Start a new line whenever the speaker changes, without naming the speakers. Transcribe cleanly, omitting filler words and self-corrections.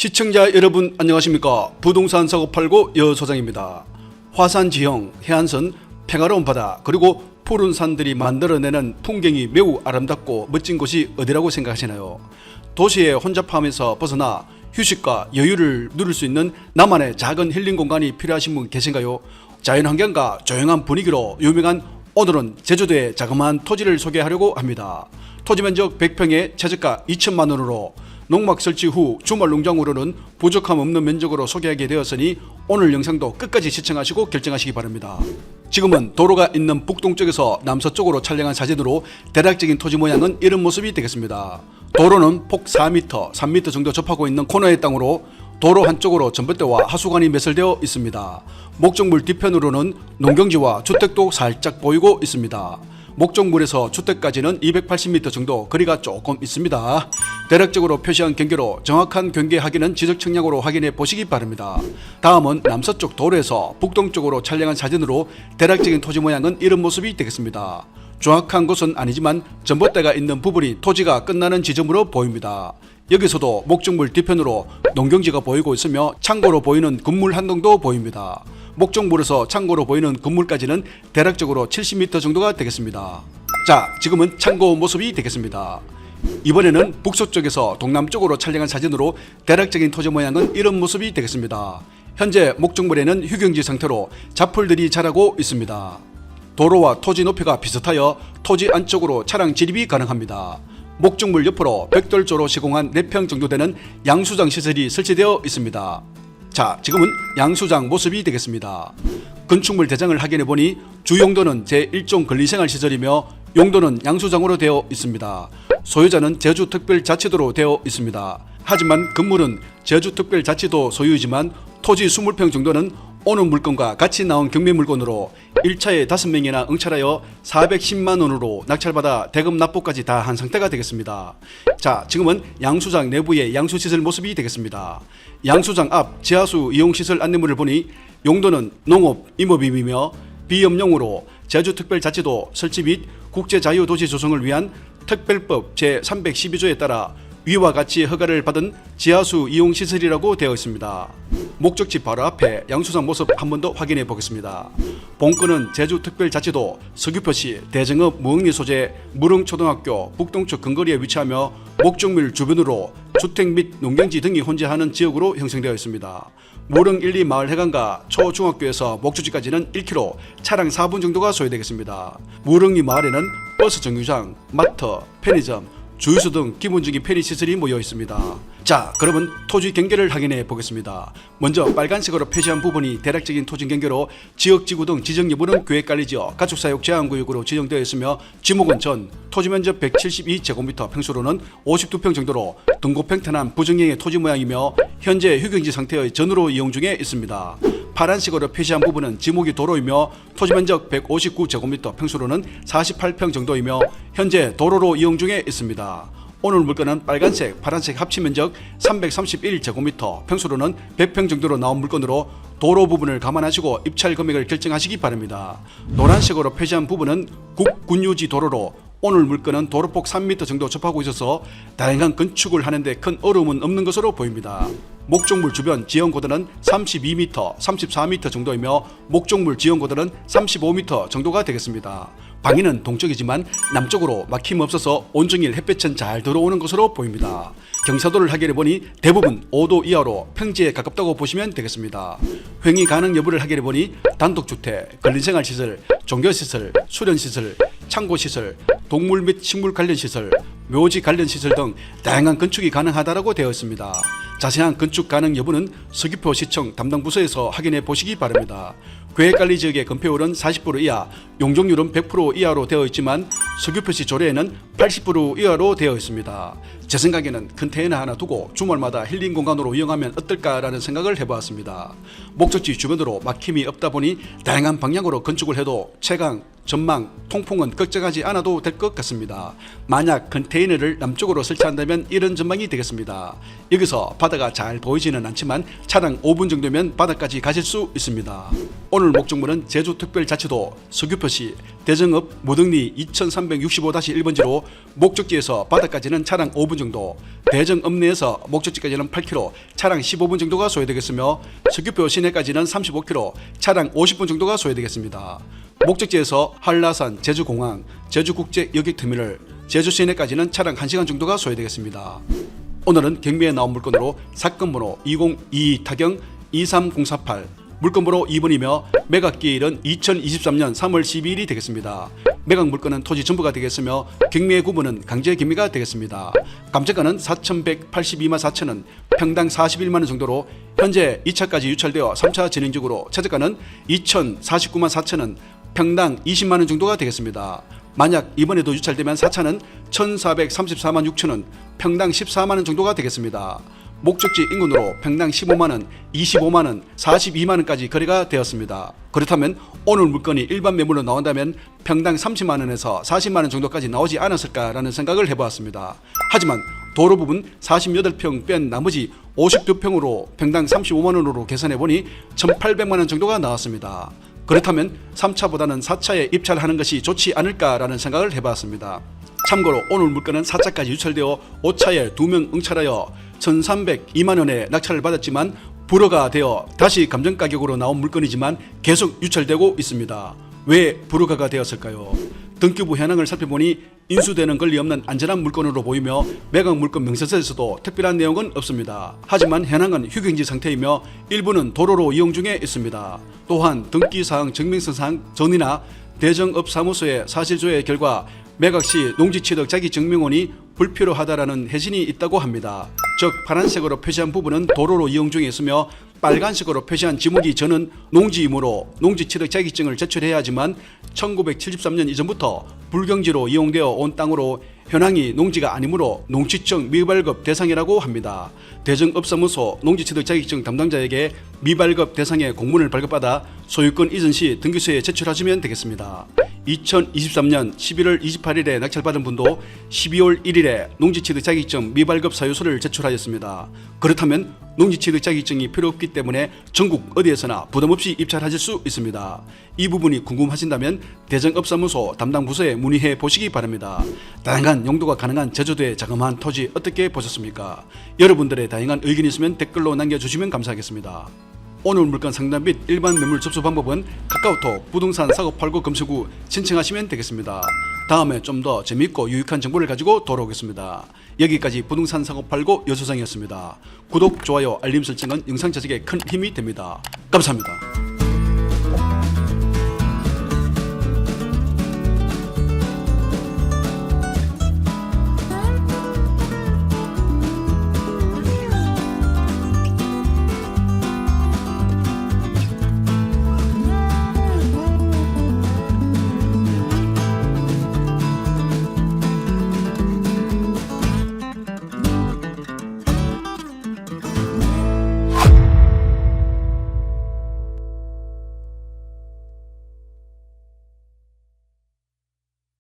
시청자 여러분 안녕하십니까. 부동산 사고 팔고 여소장입니다. 화산 지형, 해안선, 평화로운 바다 그리고 푸른 산들이 만들어내는 풍경이 매우 아름답고 멋진 곳이 어디라고 생각하시나요? 도시의 혼잡함에서 벗어나 휴식과 여유를 누릴 수 있는 나만의 작은 힐링 공간이 필요하신 분 계신가요? 자연환경과 조용한 분위기로 유명한 오늘은 제주도의 자그마한 토지를 소개하려고 합니다. 토지 면적 100평에 최저가 2천만 원으로 농막 설치 후 주말 농장으로는 부족함 없는 면적으로 소개하게 되었으니 오늘 영상도 끝까지 시청하시고 결정하시기 바랍니다. 지금은 도로가 있는 북동쪽에서 남서쪽으로 촬영한 사진으로 대략적인 토지 모양은 이런 모습이 되겠습니다. 도로는 폭 4m, 3m 정도 접하고 있는 코너의 땅으로 도로 한쪽으로 전봇대와 하수관이 매설되어 있습니다. 목적물 뒤편으로는 농경지와 주택도 살짝 보이고 있습니다. 목적물에서 주택까지는 280m 정도 거리가 조금 있습니다. 대략적으로 표시한 경계로 정확한 경계 확인은 지적 측량으로 확인해 보시기 바랍니다. 다음은 남서쪽 도로에서 북동쪽으로 촬영한 사진으로 대략적인 토지 모양은 이런 모습이 되겠습니다. 정확한 곳은 아니지만 전봇대가 있는 부분이 토지가 끝나는 지점으로 보입니다. 여기서도 목적물 뒤편으로 농경지가 보이고 있으며 창고로 보이는 건물 한 동도 보입니다. 목적물에서 창고로 보이는 건물까지는 대략적으로 70m 정도가 되겠습니다. 자, 지금은 창고 모습이 되겠습니다. 이번에는 북서쪽에서 동남쪽으로 촬영한 사진으로 대략적인 토지 모양은 이런 모습이 되겠습니다. 현재 목적물에는 휴경지 상태로 잡풀들이 자라고 있습니다. 도로와 토지 높이가 비슷하여 토지 안쪽으로 차량 진입이 가능합니다. 목적물 옆으로 벽돌조로 시공한 4평 정도 되는 양수장 시설이 설치되어 있습니다. 자, 지금은 양수장 모습이 되겠습니다. 건축물 대장을 확인해 보니 주 용도는 제1종 근린생활시설이며 용도는 양수장으로 되어 있습니다. 소유자는 제주특별자치도로 되어 있습니다. 하지만 건물은 제주특별자치도 소유이지만 토지 20평 정도는 오는 물건과 같이 나온 경매 물건으로 1차에 5명이나 응찰하여 410만 원으로 낙찰받아 대금 납부까지 다 한 상태가 되겠습니다. 자, 지금은 양수장 내부의 양수시설 모습이 되겠습니다. 양수장 앞 지하수 이용시설 안내문을 보니 용도는 농업, 임업임이며 비업용으로 제주특별자치도 설치 및 국제자유도시 조성을 위한 특별법 제312조에 따라 위와 같이 허가를 받은 지하수 이용시설이라고 되어 있습니다. 목적지 바로 앞에 양수장 모습 한 번 더 확인해 보겠습니다. 본건은 제주특별자치도 서귀포시 대정읍 무흥리 소재 무릉초등학교 북동쪽 근거리에 위치하며 목적물 주변으로 주택 및 농경지 등이 혼재하는 지역으로 형성되어 있습니다. 무릉 1, 2 마을 해관과 초중학교에서 목적지까지는 1km, 차량 4분 정도가 소요되겠습니다. 무릉 2 마을에는 버스 정류장, 마트, 편의점, 주유소 등 기본적인 편의시설이 모여 있습니다. 자, 그러면 토지 경계를 확인해 보겠습니다. 먼저 빨간색으로 표시한 부분이 대략적인 토지 경계로 지역, 지구 등 지정 여부는 계획관리지역, 가축사육 제한구역으로 지정되어 있으며 지목은 전, 토지면적 172제곱미터, 평수로는 52평 정도로 등고평탄한 부정형의 토지 모양이며 현재 휴경지 상태의 전으로 이용 중에 있습니다. 파란색으로 표시한 부분은 지목이 도로이며 토지면적 159제곱미터, 평수로는 48평 정도이며 현재 도로로 이용 중에 있습니다. 오늘 물건은 빨간색, 파란색 합치면적 331제곱미터, 평수로는 100평 정도로 나온 물건으로 도로 부분을 감안하시고 입찰 금액을 결정하시기 바랍니다. 노란색으로 표시한 부분은 국군유지 도로로 오늘 물건은 도로폭 3m 정도 접하고 있어서 다양한 건축을 하는데 큰 어려움은 없는 것으로 보입니다. 목적물 주변 지형고도는 32m, 34m 정도이며 목적물 지형고도는 35m 정도가 되겠습니다. 방위는 동쪽이지만 남쪽으로 막힘 없어서 온종일 햇볕은 잘 들어오는 것으로 보입니다. 경사도를 확인해 보니 대부분 5도 이하로 평지에 가깝다고 보시면 되겠습니다. 횡의 가능 여부를 확인해 보니 단독주택, 근린생활시설, 종교시설, 수련시설, 창고시설, 동물 및 식물 관련 시설, 묘지 관련 시설 등 다양한 건축이 가능하다고 되어 있습니다. 자세한 건축 가능 여부는 서귀포시청 담당 부서에서 확인해 보시기 바랍니다. 계획관리 지역의 건폐율은 40% 이하, 용적률은 100% 이하로 되어 있지만 서귀포시 조례에는 80% 이하로 되어 있습니다. 제 생각에는 컨테이너 하나 두고 주말마다 힐링 공간으로 이용하면 어떨까라는 생각을 해보았습니다. 목적지 주변으로 막힘이 없다 보니 다양한 방향으로 건축을 해도 채광, 전망, 통풍은 걱정하지 않아도 될 것 같습니다. 만약 컨테이너를 남쪽으로 설치한다면 이런 전망이 되겠습니다. 여기서 바다가 잘 보이지는 않지만 차량 5분 정도면 바다까지 가실 수 있습니다. 오늘 목적물은 제주특별자치도 서귀포시 대정읍 모등리 2365-1번지로 목적지에서 바다까지는 차량 5분 정도, 대정읍 내에서 목적지까지는 8km, 차량 15분 정도가 소요되겠으며 서귀포 시내까지는 35km, 차량 50분 정도가 소요되겠습니다. 목적지에서 한라산, 제주공항, 제주국제여객터미널, 제주시내까지는 차량 1시간 정도가 소요되겠습니다. 오늘은 경매에 나온 물건으로 사건번호 2022 타경 23048, 물건번호 2번이며 매각기일은 2023년 3월 12일이 되겠습니다. 매각 물건은 토지 전부가 되겠으며 경매 구분은 강제 경매가 되겠습니다. 감정가는 4,182만 4천원, 평당 41만원 정도로 현재 2차까지 유찰되어 3차 진행 중으로 최저가는 2,049만 4천원, 평당 20만원 정도가 되겠습니다. 만약 이번에도 유찰되면 4차는 1,434만 6천원, 평당 14만원 정도가 되겠습니다. 목적지 인근으로 평당 15만원, 25만원, 42만원까지 거래가 되었습니다. 그렇다면 오늘 물건이 일반 매물로 나온다면 평당 30만원에서 40만원 정도까지 나오지 않았을까라는 생각을 해보았습니다. 하지만 도로 부분 48평 뺀 나머지 52평으로 평당 35만원으로 계산해보니 1,800만원 정도가 나왔습니다. 그렇다면 3차보다는 4차에 입찰하는 것이 좋지 않을까라는 생각을 해봤습니다. 참고로 오늘 물건은 4차까지 유찰되어 5차에 2명 응찰하여 1,302만원에 낙찰을 받았지만 불허가 되어 다시 감정가격으로 나온 물건이지만 계속 유찰되고 있습니다. 왜 불허가 되었을까요? 등기부 현황을 살펴보니 인수되는 권리 없는 안전한 물건으로 보이며 매각 물건 명세서에서도 특별한 내용은 없습니다. 하지만 현황은 휴경지 상태이며 일부는 도로로 이용 중에 있습니다. 또한 등기사항 증명서상 전이나 대정읍 사무소의 사실조회 결과 매각 시 농지취득 자기증명원이 불필요하다라는 해진이 있다고 합니다. 즉 파란색으로 표시한 부분은 도로로 이용 중에 있으며 빨간색으로 표시한 지목이 저는 농지이므로 농지취득 자격증을 제출해야 하지만 1973년 이전부터 불경지로 이용되어 온 땅으로 현황이 농지가 아니므로 농취청 미발급 대상이라고 합니다. 대정읍사무소 농지취득 자격증 담당자에게 미발급 대상의 공문을 발급받아 소유권 이전 시 등기소에 제출하시면 되겠습니다. 2023년 11월 28일에 낙찰받은 분도 12월 1일에 농지취득 자격증 미발급 사유서를 제출하였습니다. 그렇다면 농지취득 자격증이 필요 없기 때문에 전국 어디에서나 부담없이 입찰하실 수 있습니다. 이 부분이 궁금하신다면 대정읍사무소 담당 부서에 문의해 보시기 바랍니다. 다양한 용도가 가능한 제주도의 자그마한 토지 어떻게 보셨습니까? 여러분들의 다양한 의견이 있으면 댓글로 남겨주시면 감사하겠습니다. 오늘 물건 상담 및 일반 매물 접수 방법은 카카오톡 부동산 사고 팔고 검색 후 신청하시면 되겠습니다. 다음에 좀 더 재미있고 유익한 정보를 가지고 돌아오겠습니다. 여기까지 부동산 사고 팔고 여소장이었습니다. 구독, 좋아요, 알림 설정은 영상 제작에 큰 힘이 됩니다. 감사합니다.